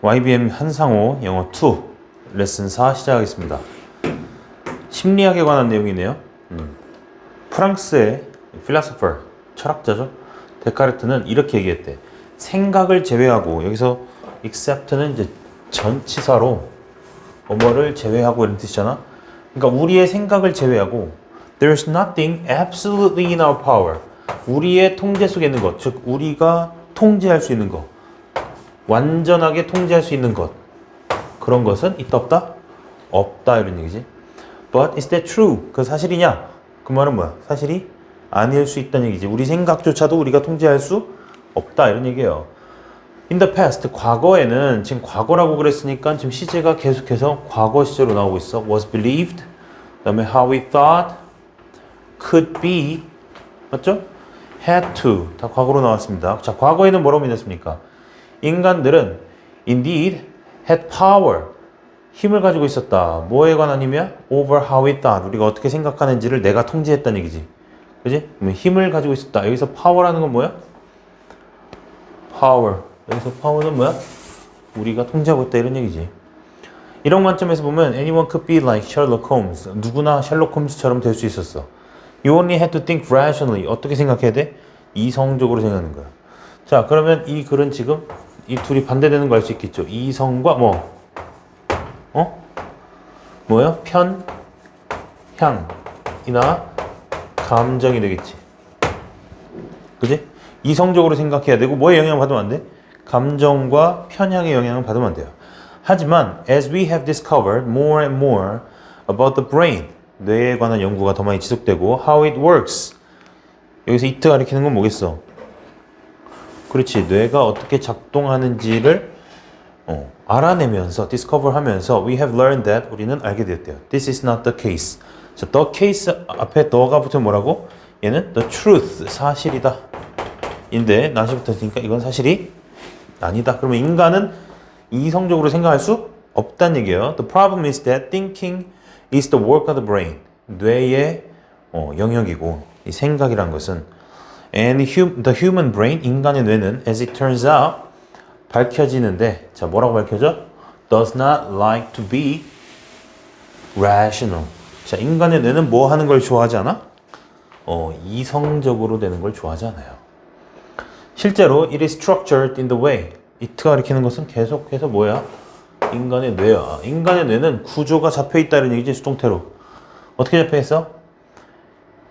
YBM 한상호 영어 2 레슨 4 시작하겠습니다. 심리학에 관한 내용이네요. 프랑스의 필로소퍼, 철학자죠. 데카르트는 이렇게 얘기했대. 생각을 제외하고, 여기서 except는 이제 전치사로 뭐를 제외하고 이런 뜻이잖아. 그러니까 우리의 생각을 제외하고 there's nothing absolutely in our power. 우리의 통제 속에 있는 것, 즉 우리가 통제할 수 있는 것, 완전하게 통제할 수 있는 것, 그런 것은 있다 없다? 없다 이런 얘기지. But is that true? 그 사실이냐? 그 말은 뭐야? 사실이 아닐 수 있다는 얘기지. 우리 생각조차도 우리가 통제할 수 없다 이런 얘기예요. In the past, 과거에는, 지금 과거라고 그랬으니까 지금 시제가 계속해서 과거 시제로 나오고 있어. Was believed, 그 다음에 how we thought, could be, 맞죠? had to, 다 과거로 나왔습니다. 자, 과거에는 뭐라고 믿었습니까? 인간들은 indeed had power, 힘을 가지고 있었다. 뭐에 관한 힘이야? Over how we thought, 우리가 어떻게 생각하는지를 내가 통제했다는 얘기지. 그지? 힘을 가지고 있었다. 여기서 power라는 건 뭐야? power. 여기서 power는 뭐야? 우리가 통제하고 있다 이런 얘기지. 이런 관점에서 보면 anyone could be like Sherlock Holmes. 누구나 셜록 홈즈처럼 될 수 있었어. You only had to think rationally. 어떻게 생각해야 돼? 이성적으로 생각하는 거야. 자, 그러면 이 글은 지금 이 둘이 반대되는 거 알 수 있겠죠? 이성과 뭐? 뭐요? 편, 향이나 감정이 되겠지. 그지? 이성적으로 생각해야 되고 뭐에 영향을 받으면 안 돼? 감정과 편향의 영향을 받으면 안 돼요. 하지만 as we have discovered more and more about the brain, 뇌에 관한 연구가 더 많이 지속되고 how it works, 여기서 it 가리키는 건 뭐겠어? 그렇지, 뇌가 어떻게 작동하는지를 알아내면서 discover 하면서 we have learned that, 우리는 알게 되었대요. This is not the case. 자, the case 앞에 the가 붙으면 뭐라고? 얘는 the truth, 사실이다. 인데 not이 붙었으니까 이건 사실이 아니다. 그러면 인간은 이성적으로 생각할 수 없다는 얘기예요. The problem is that thinking is the work of the brain. 뇌의 영역이고 이 생각이란 것은 and the human brain, 인간의 뇌는 as it turns out 밝혀지는데, 자, 뭐라고 밝혀져? does not like to be rational. 자, 인간의 뇌는 뭐 하는 걸 좋아하지 않아? 이성적으로 되는 걸 좋아하지 않아요. 실제로 it is structured in the way, it가 가리키는 것은 계속해서 뭐야? 인간의 뇌야. 인간의 뇌는 구조가 잡혀있다는 얘기지, 수동태로. 어떻게 잡혀있어?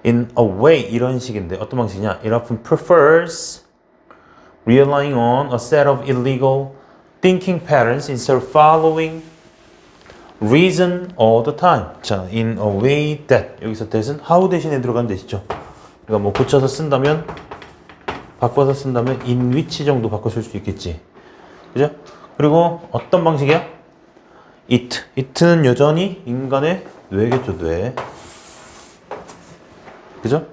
in a way, 이런 식인데 어떤 방식이냐? It often prefers relying on a set of illegal thinking patterns instead of following reason all the time. 자, in a way that, 여기서 that은 how 대신에 들어간 대시죠. 그러니까 뭐 고쳐서 쓴다면, 바꿔서 쓴다면 in which 정도 바꿔 쓸 수 있겠지. 그죠? 그리고 어떤 방식이야? it는 여전히 인간의 뇌겠죠, 뇌. 그죠?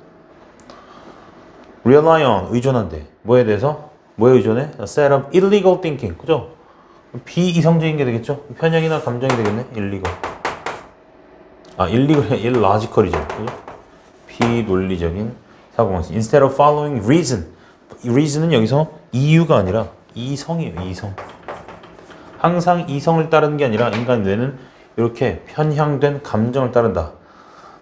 rely on, 의존한대. 뭐에 대해서? 뭐에 의존해? A set of illegal thinking. 그죠? 비이성적인 게 되겠죠? 편향이나 감정이 되겠네? illegal. illegal이 illogical이죠. 그죠? 비논리적인 사고방식. Instead of following reason. reason은 여기서 이유가 아니라 이성이에요, 이성. 항상 이성을 따르는 게 아니라 인간 뇌는 이렇게 편향된 감정을 따른다.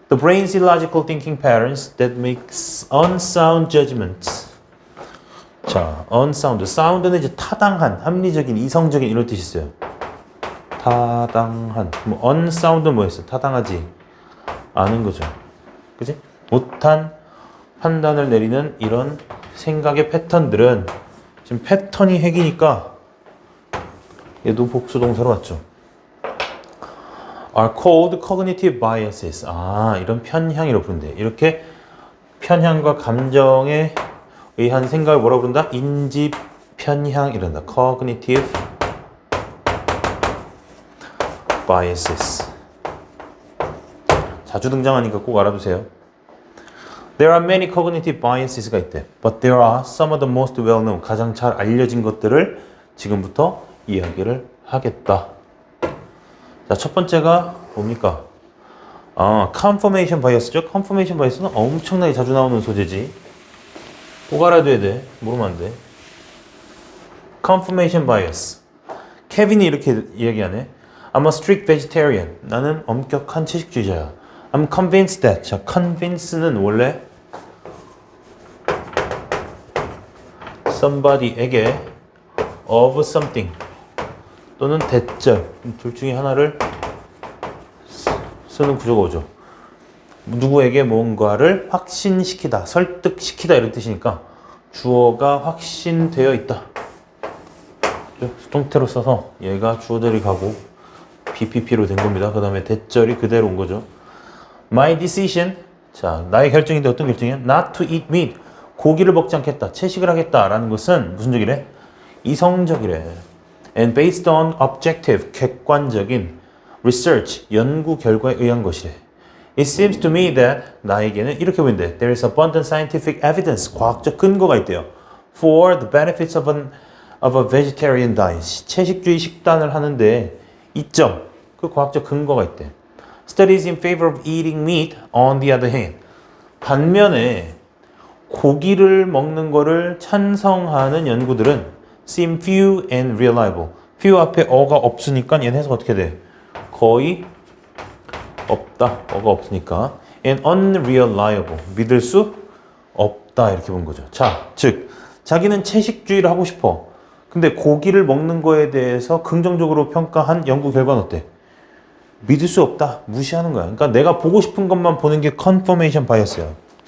The brain's illogical thinking patterns that makes unsound judgments. 자, unsound. sound는 이제 타당한, 합리적인, 이성적인 이런 뜻이 있어요. 타당한. 뭐 unsound는 뭐였어? 타당하지 않은 거죠. 그지? 못한 판단을 내리는 이런 생각의 패턴들은, 지금 패턴이 핵이니까 얘도 복수동사로 왔죠. are called cognitive biases. 이런 편향이라고 부른대. 이렇게 편향과 감정에 의한 생각을 뭐라고 부른다? 인지 편향 이런다. cognitive biases. 자주 등장하니까 꼭 알아두세요. There are many cognitive biases가 있대. But there are some of the most well-known, 가장 잘 알려진 것들을 지금부터 이야기를 하겠다. 자, 첫 번째가 뭡니까? confirmation bias죠. confirmation bias는 엄청나게 자주 나오는 소재지. 꼭 알아둬야 돼. 모르면 안 돼. confirmation bias. 케빈이 이렇게 이야기하네. I'm a strict vegetarian. 나는 엄격한 채식주의자야. I'm convinced that. 자, convince는 원래 somebody에게 of something 또는 대절 둘 중에 하나를 쓰는 구조가 오죠. 누구에게 뭔가를 확신시키다, 설득시키다 이런 뜻이니까 주어가 확신되어 있다. 수동태로 써서 얘가 주어들이 가고 BPP로 된 겁니다. 그 다음에 대절이 그대로 온 거죠. My decision. 자, 나의 결정인데 어떤 결정이야? Not to eat meat. 고기를 먹지 않겠다. 채식을 하겠다라는 것은 무슨 적이래? 이성적이래. And based on objective, 객관적인 research, 연구 결과에 의한 것이래. It seems to me that 나에게는 이렇게 보이는데 there is abundant scientific evidence, 과학적 근거가 있대요. For the benefits of a vegetarian diet. 채식주의 식단을 하는데 이점, 그 과학적 근거가 있대. Studies in favor of eating meat on the other hand. 반면에 고기를 먹는 거를 찬성하는 연구들은 seem few and reliable. few 앞에 어가 없으니까 얘는 해석 어떻게 돼? 거의 없다. 어가 없으니까. and unreliable. 믿을 수 없다. 이렇게 본 거죠. 자, 즉 자기는 채식주의를 하고 싶어. 근데 고기를 먹는 거에 대해서 긍정적으로 평가한 연구 결과는 어때? 믿을 수 없다. 무시하는 거야. 그러니까 내가 보고 싶은 것만 보는 게 confirmation bias야.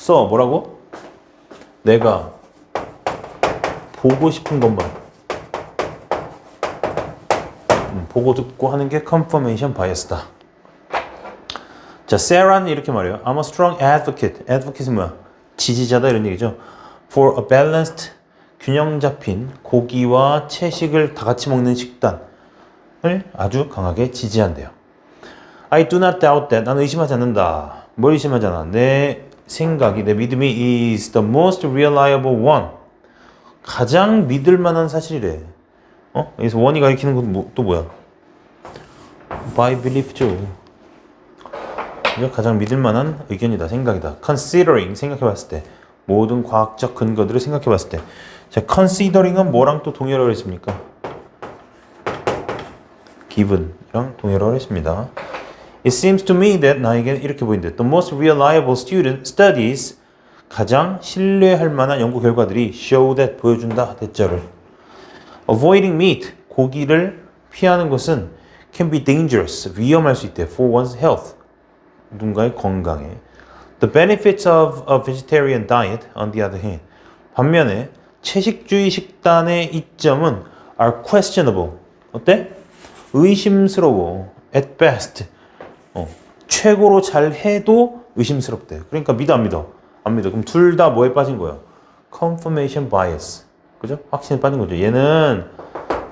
뭐라고? 내가 보고 싶은 것만 보고 듣고 하는 게 confirmation bias다. 자, 세라는 이렇게 말해요. I'm a strong advocate. advocate는 뭐야? 지지자다 이런 얘기죠. For a balanced, 균형 잡힌 고기와 채식을 다 같이 먹는 식단을 아주 강하게 지지한대요. I do not doubt that. 나는 의심하지 않는다. 뭘 의심하잖아. 내 생각이, 내 믿음이 is the most reliable one. 가장 믿을 만한 사실이래. 여기서 원이 가리키는 건 또 뭐야? by belief죠. 이게 가장 믿을 만한 의견이다, 생각이다. considering, 생각해봤을 때. 모든 과학적 근거들을 생각해봤을 때. 자, considering은 뭐랑 또 동일어를 했습니까? given이랑 동일어를 했습니다. It seems to me that 나에게는 이렇게 보이는데 the most reliable student studies 가장 신뢰할 만한 연구 결과들이 show that 보여준다 대절을 avoiding meat 고기를 피하는 것은 can be dangerous 위험할 수 있대 for one's health 누군가의 건강에 the benefits of a vegetarian diet on the other hand 반면에 채식주의 식단의 이점은 are questionable 어때? 의심스러워 at best 최고로 잘 해도 의심스럽대. 그러니까 믿어 안 믿어? 안 믿어. 그럼 둘 다 뭐에 빠진 거예요? confirmation bias. 그죠? 확신에 빠진 거죠. 얘는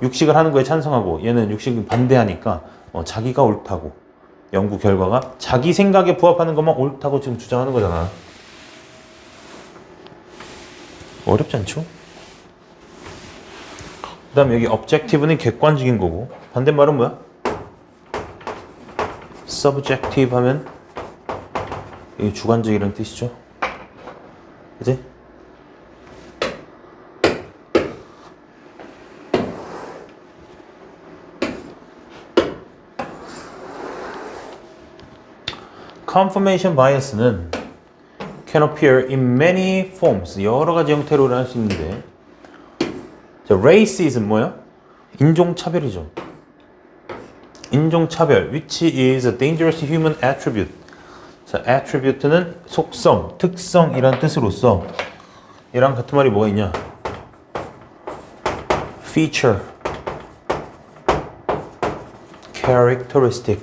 육식을 하는 거에 찬성하고 얘는 육식을 반대하니까 자기가 옳다고 연구 결과가 자기 생각에 부합하는 것만 옳다고 지금 주장하는 거잖아. 어렵지 않죠? 그 다음에 여기 objective는 객관적인 거고 반대말은 뭐야? subjective 하면 이게 주관적이라는 뜻이죠. 그치? confirmation bias는 can appear in many forms. 여러 가지 형태로 할 수 있는데 자, racism 뭐야? 인종차별이죠. 인종차별, which is a dangerous human attribute. 자, attribute는 속성, 특성이란 뜻으로서 얘랑 같은 말이 뭐가 있냐? feature, characteristic.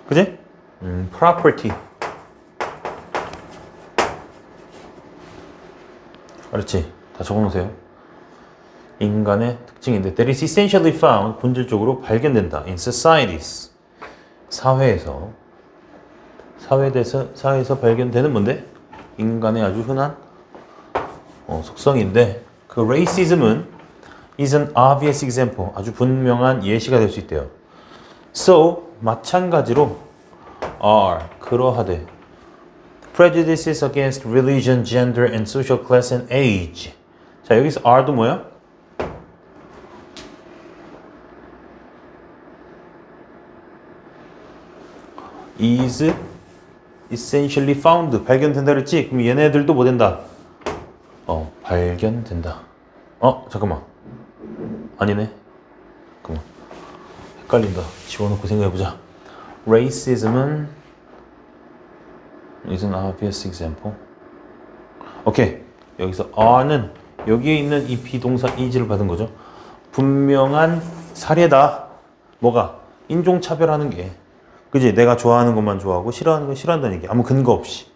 그지? property. 그렇지. 다 적어놓으세요. 인간의 특징인데 that is essentially found 본질적으로 발견된다 in societies 사회에서 발견되는 뭔데? 인간의 아주 흔한 속성인데 그 racism은 is an obvious example 아주 분명한 예시가 될 수 있대요. So 마찬가지로 are 그러하되 prejudices against religion, gender, and social class and age 자, 여기서 are도 뭐야? is essentially found. 발견된다 그랬지? 그럼 얘네들도 뭐 된다? 발견된다. 잠깐만. 아니네. 잠깐만. 헷갈린다. 집어넣고 생각해보자. Racism은 is an obvious example. 오케이. 여기서 are는 여기에 있는 이 비동사 is를 받은 거죠. 분명한 사례다. 뭐가? 인종차별하는 게. 그지? 내가 좋아하는 것만 좋아하고 싫어하는 건 싫어한다는 얘기. 아무 근거 없이.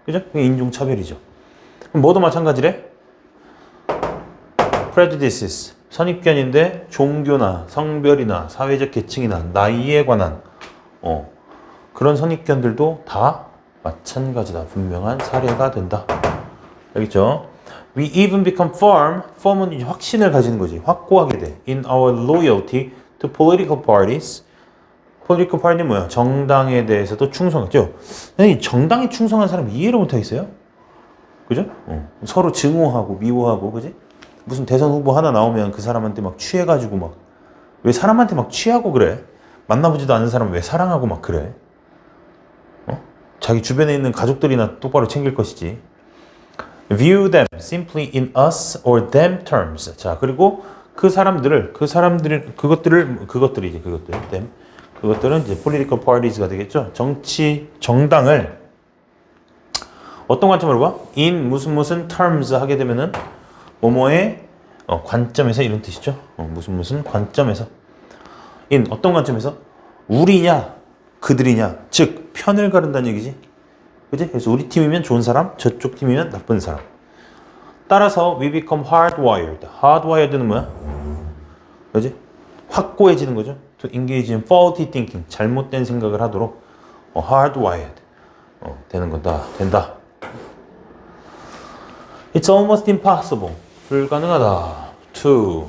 그죠? 그게 인종차별이죠. 그럼 뭐도 마찬가지래? prejudices. 선입견인데 종교나 성별이나 사회적 계층이나 나이에 관한 그런 선입견들도 다 마찬가지다. 분명한 사례가 된다. 알겠죠? We even become firm. firm은 이제 확신을 가지는 거지. 확고하게 돼. In our loyalty to political parties. political party는 뭐야? 정당에 대해서도 충성했죠. 이 정당에 충성한 사람 이해를 못하겠어요? 그죠? 서로 증오하고 미워하고, 그지? 무슨 대선 후보 하나 나오면 그 사람한테 막 취해가지고 막, 왜 사람한테 막 취하고 그래? 만나보지도 않은 사람 왜 사랑하고 막 그래? 자기 주변에 있는 가족들이나 똑바로 챙길 것이지. View them simply in us or them terms. 자, 그리고 그것들은 이제 political parties가 되겠죠. 정당을 어떤 관점으로 봐? in 무슨 terms 하게 되면은 뭐뭐의 관점에서 이런 뜻이죠. 무슨 관점에서. in 어떤 관점에서? 우리냐 그들이냐, 즉 편을 가른다는 얘기지. 그지? 그래서 우리 팀이면 좋은 사람, 저쪽 팀이면 나쁜 사람. 따라서 we become hardwired. hardwired는 뭐야? 그지? 확고해지는 거죠. To engage in faulty thinking. 잘못된 생각을 하도록 hardwired 되는 거다. 된다. It's almost impossible. 불가능하다. To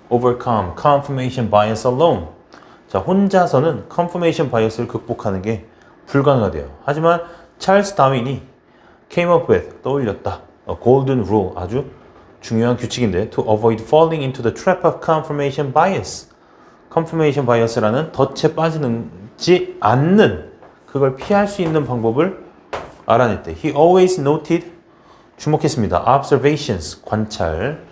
overcome confirmation bias alone. 자, 혼자서는 confirmation bias를 극복하는 게 불가능하대요. 하지만 찰스 다윈이 came up with, 떠올렸다. A golden rule, 아주 중요한 규칙인데 to avoid falling into the trap of confirmation bias. confirmation bias라는 덫에 빠지지 않는, 그걸 피할 수 있는 방법을 알아냈대. He always noted, 주목했습니다. observations, 관찰.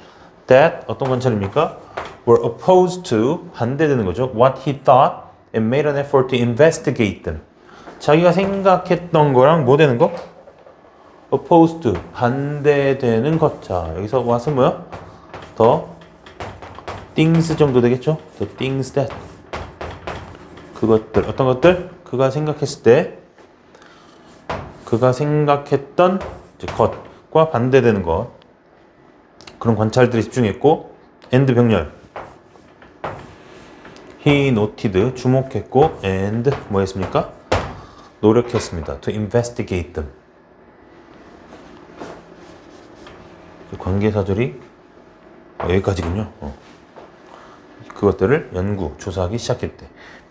that, 어떤 관찰입니까? were opposed to, 반대되는 거죠. what he thought and made an effort to investigate them. 자기가 생각했던 거랑 뭐 되는 거? opposed to, 반대되는 것. 자, 여기서 what은 뭐야? the things 정도 되겠죠? the things that. 그것들, 어떤 것들? 그가 생각했을 때, 그가 생각했던 것과 반대되는 것. 그런 관찰들에 집중했고, and 병렬. He noted, 주목했고, and 뭐 했습니까? 노력했습니다. To investigate them. 관계사절이 여기까지군요. 그것들을 연구, 조사하기 시작했대.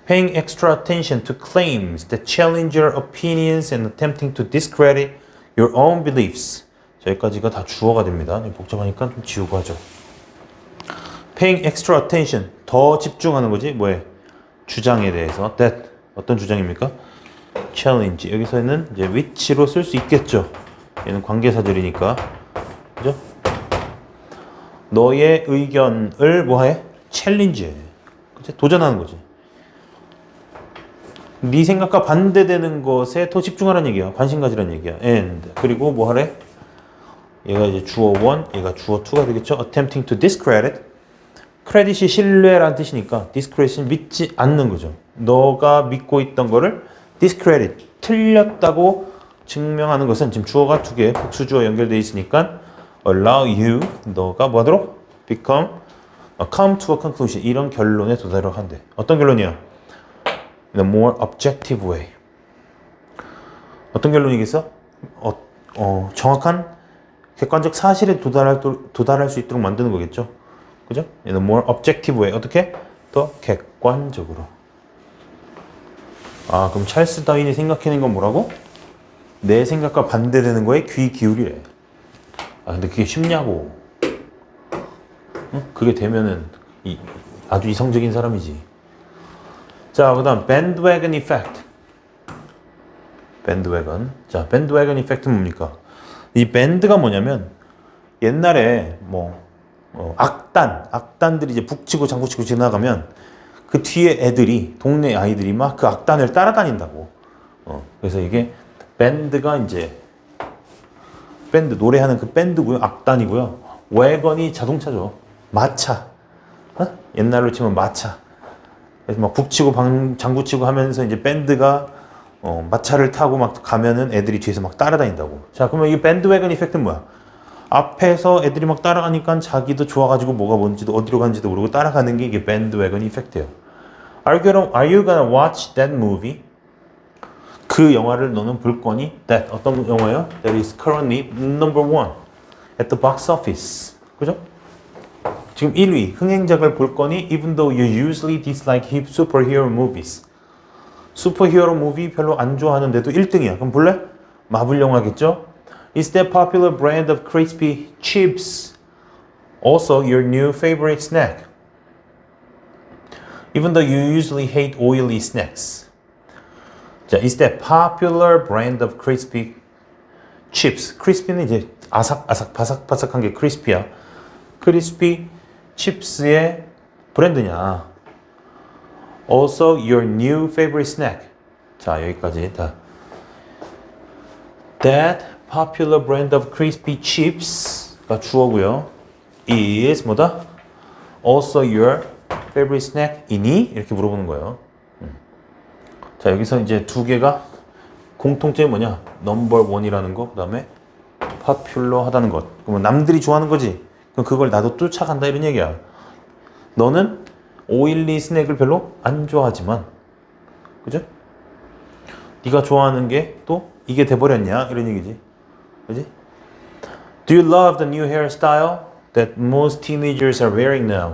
Paying extra attention to claims that challenge your opinions and attempting to discredit your own beliefs. 자, 여기까지가 다 주어가 됩니다. 복잡하니까 좀 지우고 하죠. Paying extra attention, 더 집중하는 거지. 뭐에? 주장에 대해서. That, 어떤 주장입니까? Challenge, 여기서는 이제 which로 쓸 수 있겠죠. 얘는 관계사절이니까. 그죠? 너의 의견을 뭐해? 챌린지해. 그치? 도전하는 거지. 네 생각과 반대되는 것에 더 집중하라는 얘기야. 관심 가지라는 얘기야. And 그리고 뭐 하래? 얘가 이제 주어 1, 얘가 주어 2가 되겠죠. Attempting to discredit. 크레딧이 신뢰란 뜻이니까 discredit은 믿지 않는 거죠. 너가 믿고 있던 거를 discredit, 틀렸다고 증명하는 것은 지금 주어가 2개, 복수주어 연결되어 있으니까 allow you, 너가 뭐 하도록? become, come to a conclusion, 이런 결론에 도달하도록 한대. 어떤 결론이야? In a more objective way. 어떤 결론이겠어? 정확한 객관적 사실에 도달할 수 있도록 만드는 거겠죠. 그죠? In a more objective way. 어떻게? 더 객관적으로. 아, 그럼 찰스 다윈이 생각해낸 건 뭐라고? 내 생각과 반대되는 거에 귀 기울이래. 아 근데 그게 쉽냐고. 응? 그게 되면은 아주 이성적인 사람이지. 자, 그다음 bandwagon effect. bandwagon. 자, bandwagon effect는 뭡니까? 이 band가 뭐냐면 옛날에 뭐 악단들이 이제 북치고 장구치고 지나가면 그 뒤에 애들이 동네 아이들이 막 그 악단을 따라다닌다고. 그래서 이게 밴드가 이제 밴드 노래하는 그 밴드고요, 악단이고요. wägon이 자동차죠. 마차. 옛날로 치면 마차. 그래서 막 북치고 장구치고 하면서 이제 밴드가 마차를 타고 막 가면은 애들이 뒤에서 막 따라다닌다고. 자, 그러면 이 밴드웨건 이펙트는 뭐야? 앞에서 애들이 막 따라가니까 자기도 좋아가지고 뭐가 뭔지도 어디로 가는지도 모르고 따라가는 게 이게 밴드웨건 이펙트예요. Are you gonna watch that movie? 그 영화를 너는 볼 거니? That 어떤 영화예요? That is currently number one at the box office. 그죠? 지금 1위 흥행작을 볼 거니? Even though you usually dislike superhero movies. 슈퍼히어로 무비 별로 안 좋아하는데도 1등이야. 그럼 볼래? 마블 영화겠죠? Is that popular brand of crispy chips also your new favorite snack? Even though you usually hate oily snacks. 자, is that popular brand of crispy chips? crispy는 이제 아삭아삭 바삭바삭한 게 crispy야. crispy chips의 브랜드냐? Also your new favorite snack. 자, 여기까지 다. That popular brand of crispy chips가 주어고요. Is 뭐다? Also your favorite snack이니? 이렇게 물어보는 거예요. 자, 여기서 이제 두 개가 공통점이 뭐냐? 넘버 원이라는 거, 그 다음에 popular 하다는 것. 그러면 남들이 좋아하는 거지. 그럼 그걸 나도 쫓아간다 이런 얘기야. 너는 오일리 스낵을 별로 안 좋아하지만, 그죠? 네가 좋아하는 게 또 이게 돼버렸냐 이런 얘기지, 그지? Do you love the new hairstyle that most teenagers are wearing now?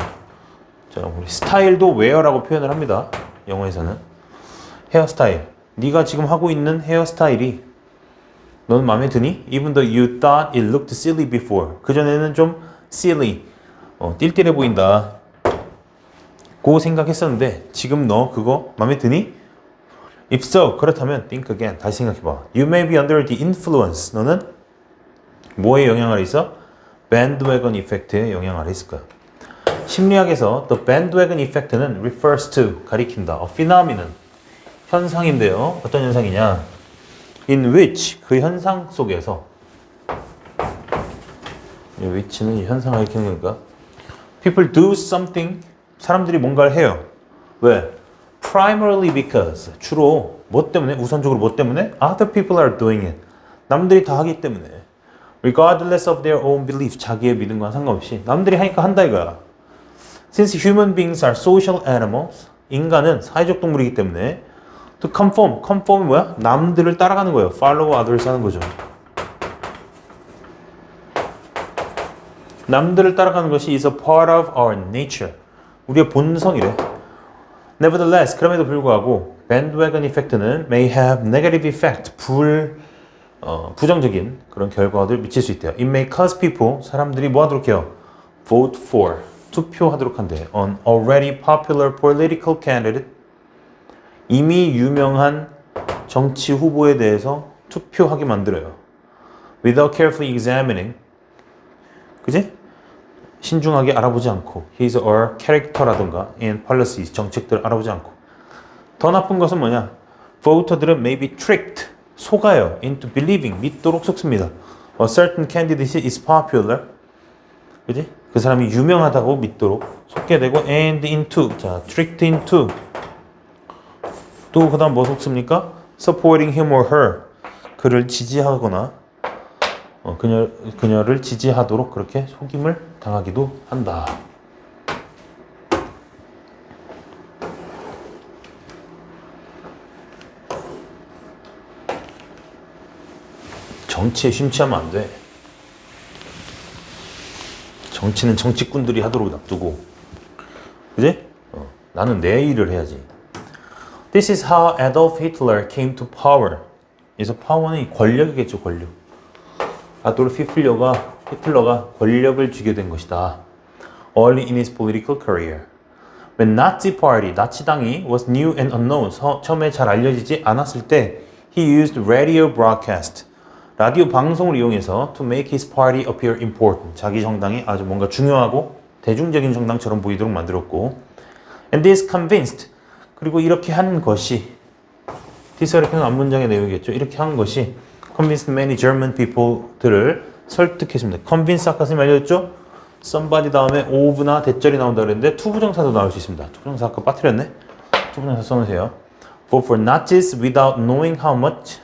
자, 우리 스타일도 wear라고 표현을 합니다. 영어에서는 헤어스타일. 네가 지금 하고 있는 헤어스타일이 너는 마음에 드니? Even though you thought it looked silly before. 그 전에는 좀 silly, 띨띨해 보인다. 고 생각했었는데 지금 너 그거 마음에 드니? If so, 그렇다면 think again. 다시 생각해봐. You may be under the influence. 너는 뭐에 영향 아래 있어? bandwagon effect의 영향 아래 있을 거야. 심리학에서 the bandwagon effect는 refers to, 가리킨다. a phenomenon, 현상인데요. 어떤 현상이냐? in which, 그 현상 속에서, 이 which는 이 현상을 가리키는 거니까 people do something, 사람들이 뭔가를 해요. 왜? Primarily because, 주로 뭐 때문에? 우선적으로 뭐 때문에? Other people are doing it. 남들이 다 하기 때문에. Regardless of their own belief, 자기의 믿음과 상관없이 남들이 하니까 한다 이거야. Since human beings are social animals, 인간은 사회적 동물이기 때문에 to conform이 뭐야? 남들을 따라가는 거예요. Follow others 하는 거죠. 남들을 따라가는 것이 is a part of our nature. 우리의 본성이래. Nevertheless, 그럼에도 불구하고 bandwagon effect는 may have negative effect, 부정적인 그런 결과를 미칠 수 있대요. It may cause people, 사람들이 뭐 하도록 해요? Vote for, 투표하도록 한대. On already popular political candidate, 이미 유명한 정치 후보에 대해서 투표하게 만들어요. Without carefully examining, 그지? 신중하게 알아보지 않고 his or character라든가 and policies, 정책들을 알아보지 않고. 더 나쁜 것은 뭐냐? voter들은 may be tricked, 속아요. into believing, 믿도록 속습니다. A certain candidate is popular, 그지? 그 사람이 유명하다고 믿도록 속게 되고 and into, 자, tricked into. 또 그 다음 뭐 속습니까? supporting him or her, 그를 지지하거나 그녀를 지지하도록 그렇게 속임을 당하기도 한다. 정치에 심취하면 안 돼. 정치는 정치꾼들이 하도록 놔두고, 그지? 나는 내 일을 해야지. This is how Adolf Hitler came to power. 그래서 파워는 권력이겠죠, 권력. 아돌프 히틀러가 히틀러가 권력을 쥐게 된 것이다. Early in his political career. When Nazi Party, 나치당이 was new and unknown, 처음에 잘 알려지지 않았을 때 he used radio broadcast, 라디오 방송을 이용해서 to make his party appear important, 자기 정당이 아주 뭔가 중요하고 대중적인 정당처럼 보이도록 만들었고 and this convinced, 그리고 이렇게 한 것이 this 이렇게 하는 앞문장의 내용이겠죠. 이렇게 한 것이 convinced many German people들을 설득했습니다. convince 아까 선생님 알려줬죠? somebody 다음에 of나 대절이 나온다 그랬는데 투부정사도 나올 수 있습니다. 투부정사 아까 빠뜨렸네. 투부정사 써놓으세요. For Nazis without knowing much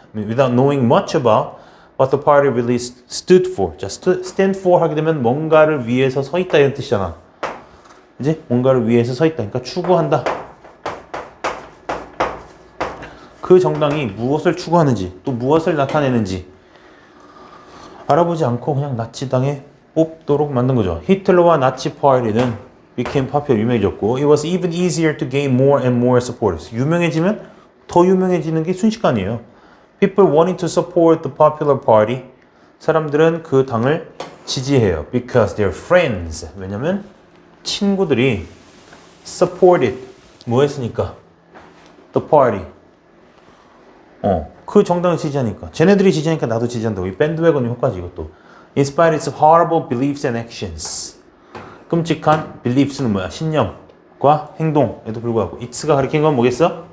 about what the party really stood for. 자, stand for 하게 되면 뭔가를 위해서 서 있다 이런 뜻이잖아. 이제 뭔가를 위해서 서 있다. 그러니까 추구한다. 그 정당이 무엇을 추구하는지 또 무엇을 나타내는지 알아보지 않고 그냥 나치당에 뽑도록 만든 거죠. 히틀러와 나치 파티는 became popular, 유명해졌고 it was even easier to gain more and more supporters. 유명해지면 더 유명해지는 게 순식간이에요. People wanting to support the popular party. 사람들은 그 당을 지지해요. Because their friends. 왜냐면 친구들이 supported. 뭐 했으니까? The party. 그 정당을 지지하니까. 쟤네들이 지지하니까 나도 지지한다고. 이 밴드웨건 효과지 이것도. In spite of its horrible beliefs and actions. 끔찍한 beliefs는 뭐야? 신념과 행동에도 불구하고. It's가 가리킨 건 뭐겠어?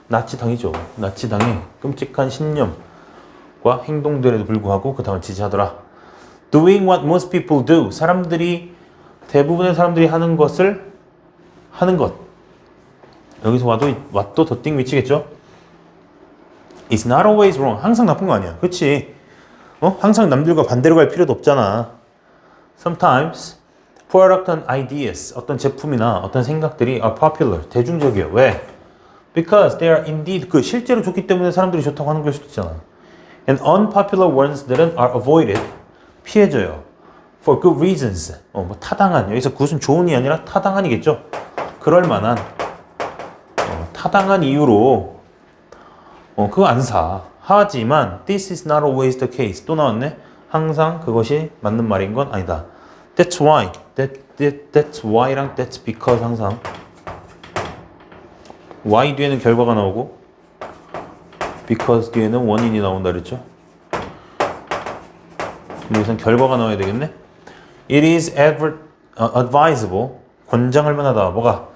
나치당이죠. 나치당의 끔찍한 신념과 행동들에도 불구하고 그 당을 지지하더라. Doing what most people do. 대부분의 사람들이 하는 것을 하는 것. 여기서 와도 what 더띵 미치겠죠? It's not always wrong. 항상 나쁜 거 아니야. 그렇지? 항상 남들과 반대로 갈 필요도 없잖아. Sometimes product and ideas. 어떤 제품이나 어떤 생각들이 are popular. 대중적이에요. 왜? Because they are indeed good. 실제로 좋기 때문에 사람들이 좋다고 하는 걸 수도 있잖아. And unpopular ones들은 are avoided. 피해져요. For good reasons. 뭐 타당한. 여기서 그것은 좋은이 아니라 타당한이겠죠. 그럴 만한 타당한 이유로 그거 안 사. 하지만 this is not always the case. 또 나왔네. 항상 그것이 맞는 말인 건 아니다. That's why. That's why랑 that's because 항상 why 뒤에는 결과가 나오고 because 뒤에는 원인이 나온다 그랬죠. 여기서는 결과가 나와야 되겠네. It is advisable. 권장할 만하다. 뭐가?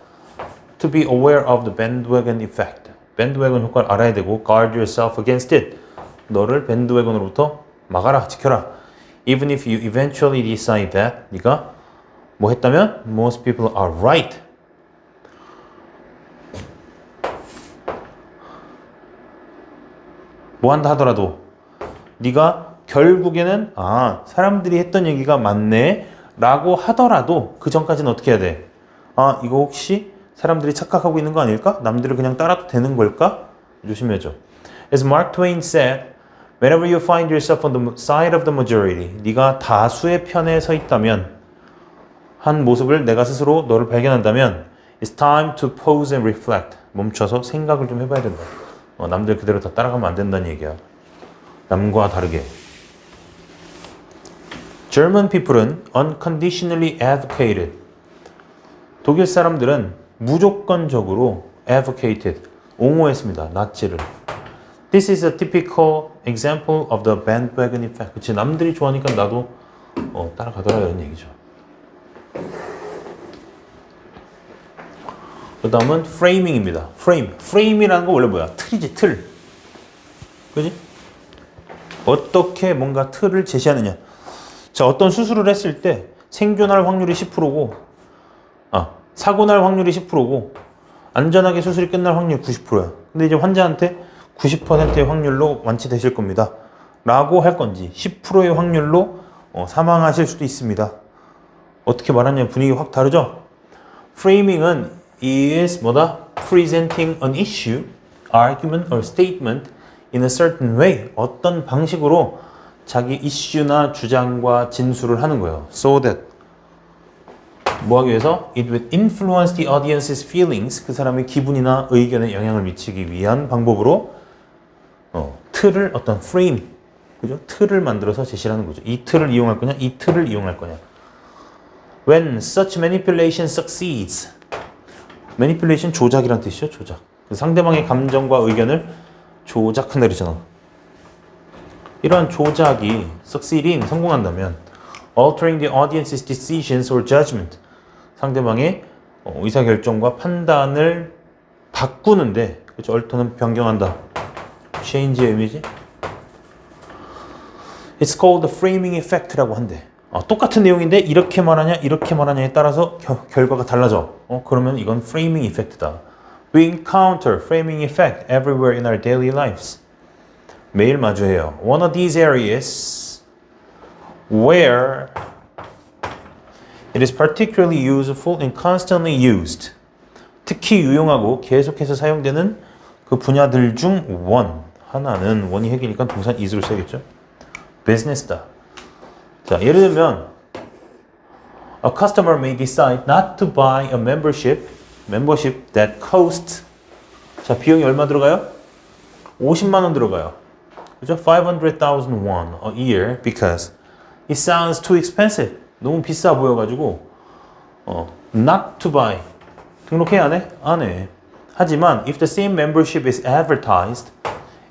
To be aware of the bandwagon effect. 밴드웨건 효과를 알아야 되고 guard yourself against it. 너를 밴드웨건으로부터 막아라, 지켜라. Even if you eventually decide that 네가 뭐 했다면 most people are right. 뭐 한다 하더라도 네가 결국에는 사람들이 했던 얘기가 맞네 라고 하더라도 그 전까지는 어떻게 해야 돼? 이거 혹시 사람들이 착각하고 있는 거 아닐까? 남들을 그냥 따라도 되는 걸까? 조심해줘. As Mark Twain said, whenever you find yourself on the side of the majority, 네가 다수의 편에 서 있다면 한 모습을 내가 스스로 너를 발견한다면 It's time to pause and reflect. 멈춰서 생각을 좀 해봐야 된다. 남들 그대로 다 따라가면 안 된다는 얘기야. 남과 다르게. German people은 unconditionally advocated. 독일 사람들은 무조건적으로 advocated, 옹호했습니다. 나치를. This is a typical example of the bandwagon effect. 그치, 남들이 좋아하니까 나도 따라가더라 이런 얘기죠. 그 다음은 framing입니다. frame이라는 거 원래 뭐야? 틀이지, 틀. 그지? 어떻게 뭔가 틀을 제시하느냐. 자, 어떤 수술을 했을 때 생존할 확률이 10%고 사고 날 확률이 10%고 안전하게 수술이 끝날 확률이 90%야. 근데 이제 환자한테 90%의 확률로 완치되실 겁니다. 라고 할 건지 10%의 확률로 사망하실 수도 있습니다. 어떻게 말하냐면 분위기 확 다르죠? framing은 is 뭐다? presenting an issue, argument or statement in a certain way. 어떤 방식으로 자기 이슈나 주장과 진술을 하는 거예요. So that 뭐 하기 위해서? It will influence the audience's feelings. 그 사람의 기분이나 의견에 영향을 미치기 위한 방법으로 틀을 어떤 frame, 그죠? 틀을 만들어서 제시를 하는 거죠. 이 틀을 이용할 거냐, 이 틀을 이용할 거냐. When such manipulation succeeds. manipulation 조작이란 뜻이죠. 조작. 상대방의 감정과 의견을 조작한다 그러잖아. 이러한 조작이 succeeding 성공한다면 altering the audience's decisions or judgment 상대방의 의사결정과 판단을 바꾸는데 그렇죠? alter는 변경한다. change의 의미지. It's called the framing effect라고 한대. 똑같은 내용인데 이렇게 말하냐 이렇게 말하냐에 따라서 결과가 달라져. 그러면 이건 framing effect다. We encounter framing effect everywhere in our daily lives. 매일 마주해요. One of these areas where it is particularly useful and constantly used. 특히 유용하고 계속해서 사용되는 그 분야들 중 하나는 원이 핵이니까 동사 is로 써야겠죠. business다. 자, 예를 들면 a customer may decide not to buy a membership that costs 자, 비용이 얼마 들어가요? 50만 원 들어가요. 그죠? 500,000 won a year because it sounds too expensive. 너무 비싸 보여 가지고 not to buy. 등록해 안 해? 안 해. 하지만 if the same membership is advertised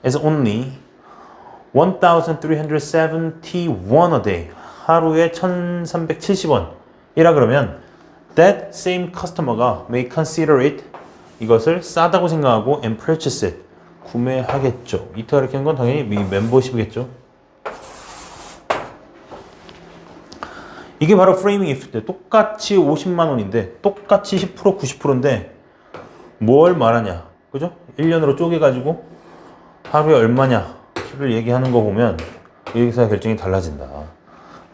as only 1,371 a day. 하루에 1,370원. 이라 그러면 that same customer가 may consider it 이것을 싸다고 생각하고 and purchase it. 구매하겠죠. 이터 이렇게 한 건 당연히 멤버십이겠죠. 이게 바로 프레이밍 이프트. 똑같이 50만 원인데 똑같이 10% 90%인데 뭘 말하냐. 그죠? 1년으로 쪼개가지고 하루에 얼마냐를 얘기하는 거 보면 여기서 결정이 달라진다.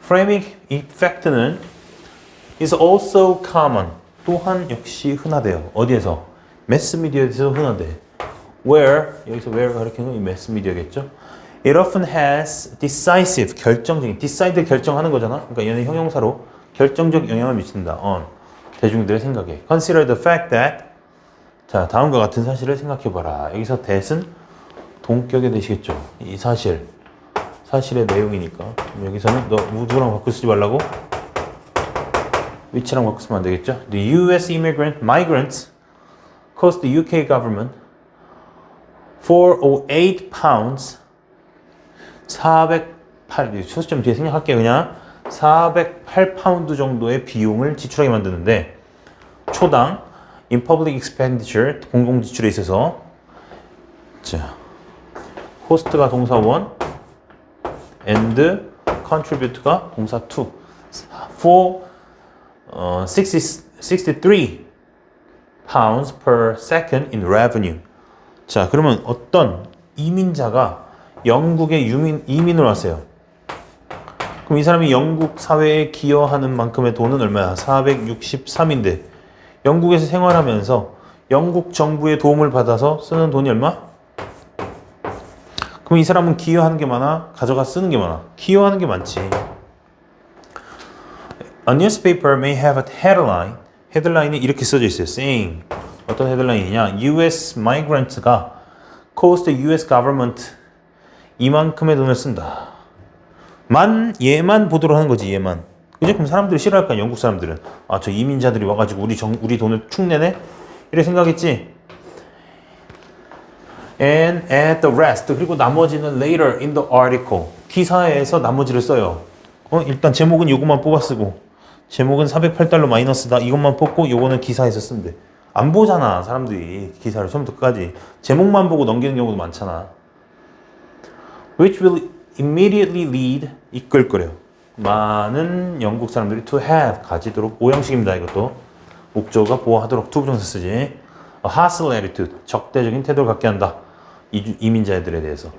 Framing effect는 is also common. 또한 역시 흔하대요. 어디에서? 매스미디어에서 흔하대. Where, 여기서 where가 가리키는 건 이 매스미디어겠죠? It often has decisive, 결정적인, decide 결정하는 거잖아. 그러니까 얘는 형용사로 결정적 영향을 미친다. on 대중들의 생각에. Consider the fact that 자, 다음과 같은 사실을 생각해봐라. 여기서 that은 동격의 대시겠죠. 이 사실의 내용이니까. 여기서는 너 누구랑 바꿔 쓰지 말라고? which랑 바꿔 쓰면 안 되겠죠? The U.S. migrants cost the UK government 408 pounds 408 소수점 뒤에 생략할게요. 그냥 408파운드 정도의 비용을 지출하게 만드는데 초당 in public expenditure 공공 지출에 있어서 자 cost가 동사 1 and contribute가 동사 2 for 63 pounds per second in revenue. 자, 그러면 어떤 이민자가 영국에 이민을 왔어요. 그럼 이 사람이 영국 사회에 기여하는 만큼의 돈은 얼마야? 463인데 영국에서 생활하면서 영국 정부의 도움을 받아서 쓰는 돈이 얼마? 그럼 이 사람은 기여하는 게 많아? 가져가 쓰는 게 많아? 기여하는 게 많지. A newspaper may have a headline. 헤드라인이 이렇게 써져 있어요. saying 어떤 헤드라인이냐? US migrants가 cost the US government 이만큼의 돈을 쓴다. 얘만 보도록 하는 거지. 얘만. 그죠? 그럼 사람들이 싫어할까? 영국 사람들은 저 이민자들이 와가지고 우리 돈을 축내네? 이래 생각했지. And at the rest 그리고 나머지는 later in the article 기사에서 나머지를 써요. 일단 제목은 요것만 뽑아 쓰고 제목은 408달러 마이너스다 이것만 뽑고 요거는 기사에서 쓴대. 안 보잖아 사람들이 기사를 처음부터 끝까지. 제목만 보고 넘기는 경우도 많잖아. Which will immediately lead 이끌 거래요. 많은 영국 사람들이 to have 가지도록 오형식입니다. 이것도 목적어가 보호하도록 to 부정사 쓰지. A hostile attitude 적대적인 태도를 갖게 한다. 이민자들에 대해서.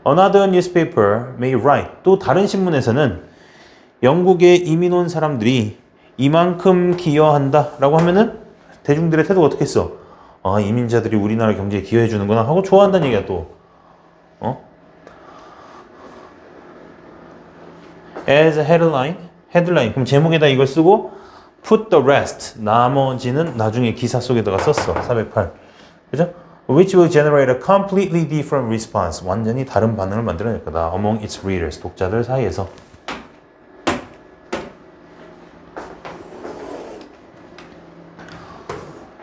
Another newspaper may write 또 다른 신문에서는 영국에 이민 온 사람들이 이만큼 기여한다 라고 하면은 대중들의 태도가 어떻게 했어? 이민자들이 우리나라 경제에 기여해 주는구나 하고 좋아한다는 얘기야 또. As a headline 그럼 제목에다 이걸 쓰고 put the rest 나머지는 나중에 기사 속에다가 썼어. 408 그죠? which will generate a completely different response. 완전히 다른 반응을 만들어낼 거다. among its readers. 독자들 사이에서.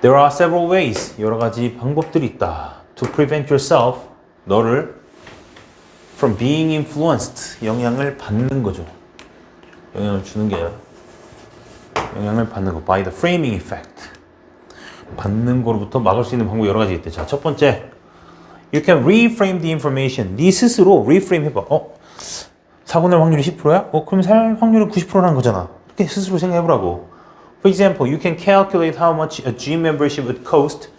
There are several ways. 여러 가지 방법들이 있다. To prevent yourself. 너를 from being influenced. 영향을 받는 거죠. 영향을 주는 게 아니라 영향을 받는 거. By the framing effect. 받는 거로부터 막을 수 있는 방법이 여러 가지 있대. 자, 첫 번째. You can reframe the information. 네 스스로 reframe 해봐. 사고 날 확률이 10%야? 그럼 살 확률은 90%라는 거잖아. 이렇게 스스로 생각해보라고. For example, you can calculate how much a gym membership would cost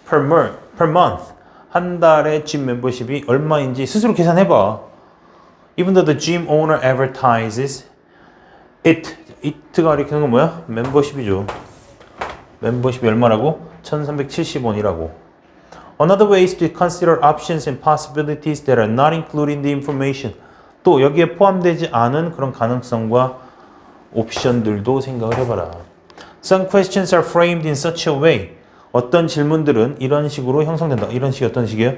per month. 한 달에 gym membership이 얼마인지 스스로 계산해봐. Even though the gym owner advertises it가 이렇게 하는 건 뭐야? 멤버십이죠. 멤버십이 얼마라고? 1370원이라고. Another way is to consider options and possibilities that are not included in the information. 또 여기에 포함되지 않은 그런 가능성과 옵션들도 생각을 해봐라. Some questions are framed in such a way. 어떤 질문들은 이런 식으로 형성된다. 이런 식이 어떤 식이에요?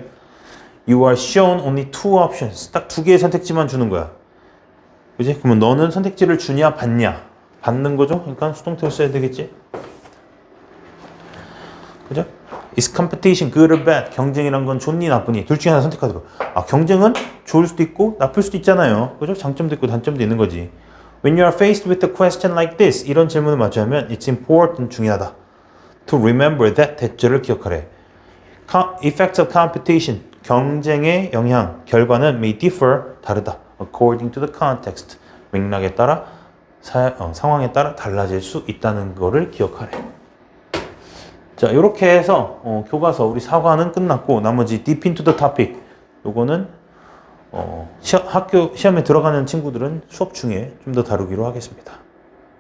You are shown only two options. 딱 두 개의 선택지만 주는 거야. 그지? 그러면 너는 선택지를 주냐 받냐? 받는 거죠? 그러니까 수동태로 써야 되겠지? 그죠? Is competition good or bad? 경쟁이란 건 좋니 나쁘니? 둘 중에 하나 선택하도록. 경쟁은 좋을 수도 있고 나쁠 수도 있잖아요. 그죠? 장점도 있고 단점도 있는 거지. When you are faced with a question like this, 이런 질문을 마주하면 it's important, 중요하다. To remember that, 대절을 기억하래. Effects of competition, 경쟁의 영향, 결과는 may differ, 다르다. According to the context, 맥락에 따라, 상황에 따라 달라질 수 있다는 거를 기억하래. 자, 이렇게 해서 교과서 우리 사과는 끝났고 나머지 deep into the topic 요거는 학교 시험에 들어가는 친구들은 수업 중에 좀 더 다루기로 하겠습니다.